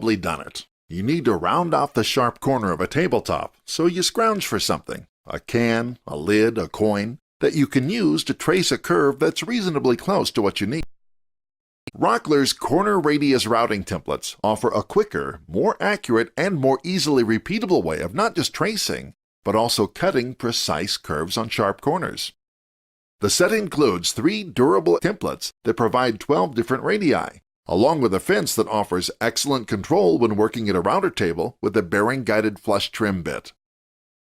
probably done it. You need to round off the sharp corner of a tabletop, so you scrounge for something, a can, a lid, a coin, that you can use to trace a curve that's reasonably close to what you need. Rockler's corner radius routing templates offer a quicker, more accurate, and more easily repeatable way of not just tracing, but also cutting precise curves on sharp corners. The set includes 3 durable templates that provide 12 different radii, along with a fence that offers excellent control when working at a router table with a bearing-guided flush trim bit.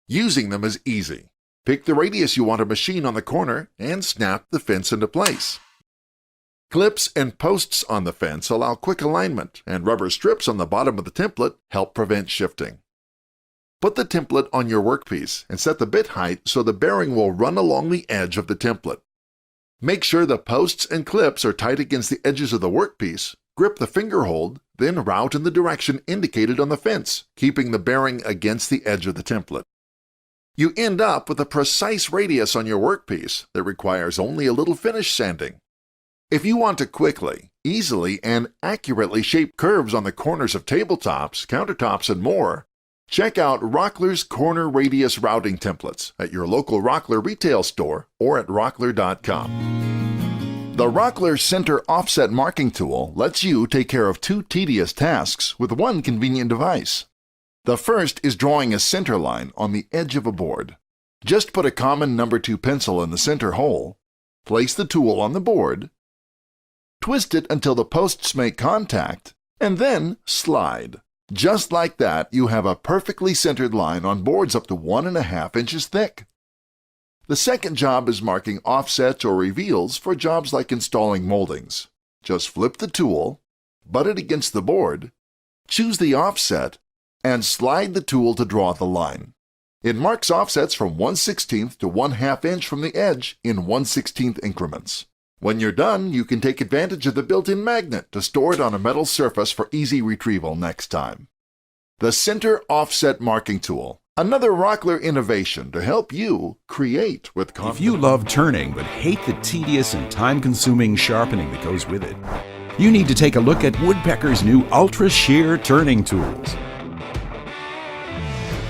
Using them is easy. Pick the radius you want to machine on the corner and snap the fence into place. Clips and posts on the fence allow quick alignment, and rubber strips on the bottom of the template help prevent shifting. Put the template on your workpiece and set the bit height so the bearing will run along the edge of the template. Make sure the posts and clips are tight against the edges of the workpiece, grip the finger hold, then route in the direction indicated on the fence, keeping the bearing against the edge of the template. You end up with a precise radius on your workpiece that requires only a little finish sanding. If you want to quickly, easily, and accurately shape curves on the corners of tabletops, countertops, and more, check out Rockler's Corner Radius Routing Templates at your local Rockler retail store or at rockler.com. The Rockler Center Offset Marking Tool lets you take care of 2 tedious tasks with one convenient device. The first is drawing a center line on the edge of a board. Just put a common number 2 pencil in the center hole, place the tool on the board, twist it until the posts make contact, and then slide. Just like that, you have a perfectly centered line on boards up to 1.5 inches thick. The second job is marking offsets or reveals for jobs like installing moldings. Just flip the tool, butt it against the board, choose the offset, and slide the tool to draw the line. It marks offsets from 1/16 to 1/2 inch from the edge in 1/16 increments. When you're done, you can take advantage of the built-in magnet to store it on a metal surface for easy retrieval next time. The Center Offset Marking Tool, another Rockler innovation to help you create with confidence. If you love turning but hate the tedious and time-consuming sharpening that goes with it, you need to take a look at Woodpecker's new Ultra Shear Turning Tools.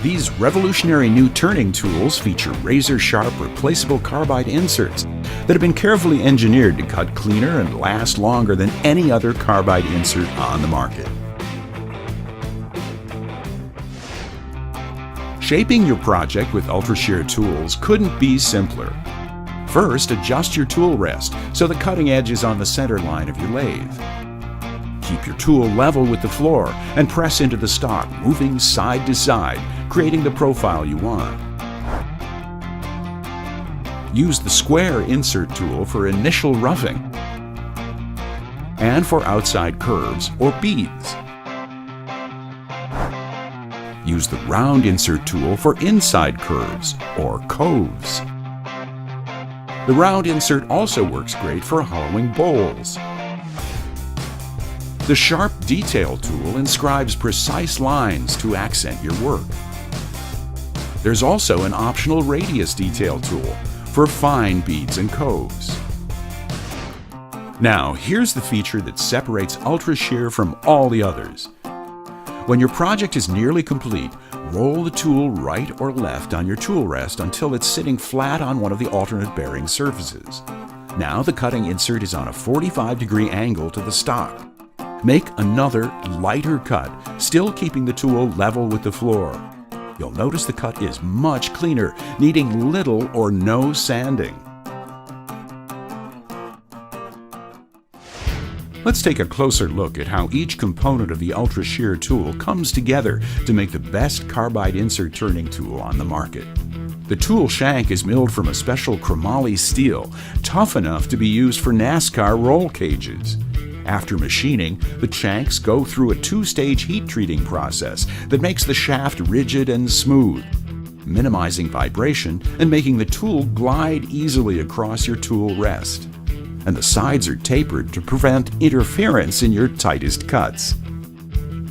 These revolutionary new turning tools feature razor-sharp replaceable carbide inserts that have been carefully engineered to cut cleaner and last longer than any other carbide insert on the market. Shaping your project with Ultra Shear tools couldn't be simpler. First, adjust your tool rest so the cutting edge is on the center line of your lathe. Keep your tool level with the floor and press into the stock, moving side to side, creating the profile you want. Use the square insert tool for initial roughing and for outside curves or beads. Use the round insert tool for inside curves or coves. The round insert also works great for hollowing bowls. The sharp detail tool inscribes precise lines to accent your work. There's also an optional radius detail tool for fine beads and coves. Now, here's the feature that separates Ultra Shear from all the others. When your project is nearly complete, roll the tool right or left on your tool rest until it's sitting flat on one of the alternate bearing surfaces. Now the cutting insert is on a 45-degree angle to the stock. Make another, lighter cut, still keeping the tool level with the floor. You'll notice the cut is much cleaner, needing little or no sanding. Let's take a closer look at how each component of the Ultra Shear tool comes together to make the best carbide insert turning tool on the market. The tool shank is milled from a special chromoly steel, tough enough to be used for NASCAR roll cages. After machining, the shanks go through a 2-stage heat treating process that makes the shaft rigid and smooth, minimizing vibration and making the tool glide easily across your tool rest. And the sides are tapered to prevent interference in your tightest cuts.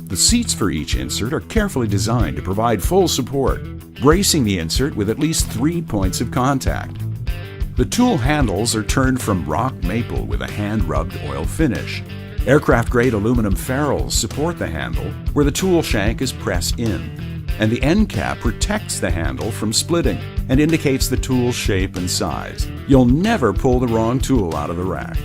The seats for each insert are carefully designed to provide full support, bracing the insert with at least 3 points of contact. The tool handles are turned from rock maple with a hand-rubbed oil finish. Aircraft-grade aluminum ferrules support the handle where the tool shank is pressed in, and the end cap protects the handle from splitting and indicates the tool's shape and size. You'll never pull the wrong tool out of the rack.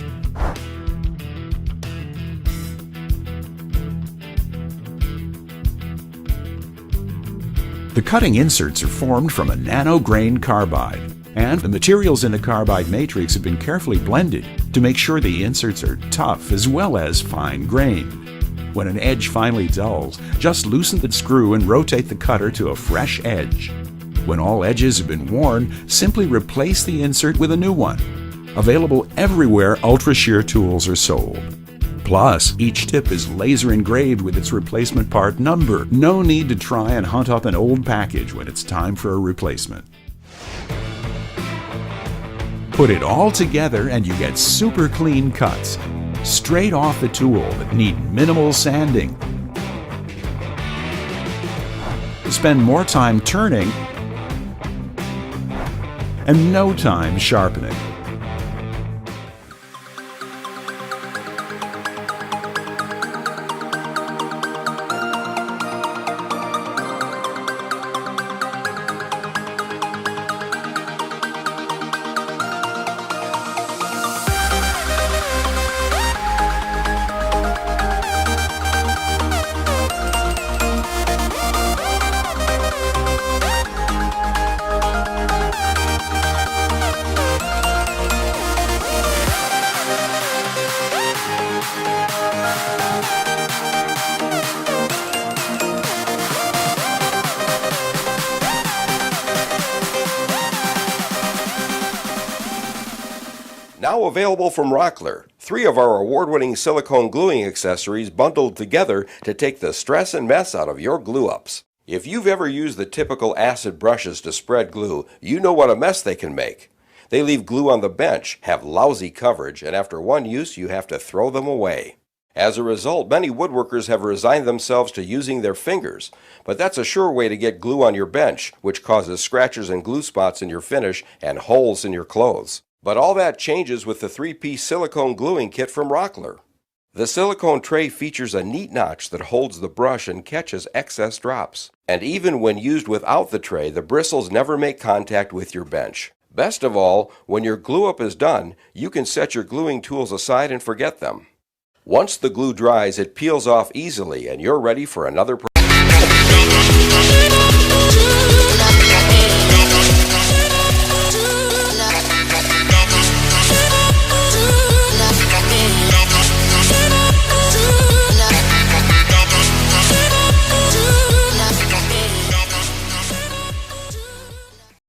The cutting inserts are formed from a nano-grain carbide, and the materials in the carbide matrix have been carefully blended to make sure the inserts are tough as well as fine-grained. When an edge finally dulls, just loosen the screw and rotate the cutter to a fresh edge. When all edges have been worn, simply replace the insert with a new one. Available everywhere Ultra Shear tools are sold. Plus, each tip is laser engraved with its replacement part number. No need to try and hunt up an old package when it's time for a replacement. Put it all together and you get super clean cuts, straight off the tool that need minimal sanding. Spend more time turning and no time sharpening. Now available from Rockler, 3 of our award-winning silicone gluing accessories bundled together to take the stress and mess out of your glue-ups. If you've ever used the typical acid brushes to spread glue, you know what a mess they can make. They leave glue on the bench, have lousy coverage, and after one use you have to throw them away. As a result, many woodworkers have resigned themselves to using their fingers, but that's a sure way to get glue on your bench, which causes scratches and glue spots in your finish and holes in your clothes. But all that changes with the 3-piece silicone gluing kit from Rockler. The silicone tray features a neat notch that holds the brush and catches excess drops. And even when used without the tray, the bristles never make contact with your bench. Best of all, when your glue-up is done, you can set your gluing tools aside and forget them. Once the glue dries, it peels off easily and you're ready for another project.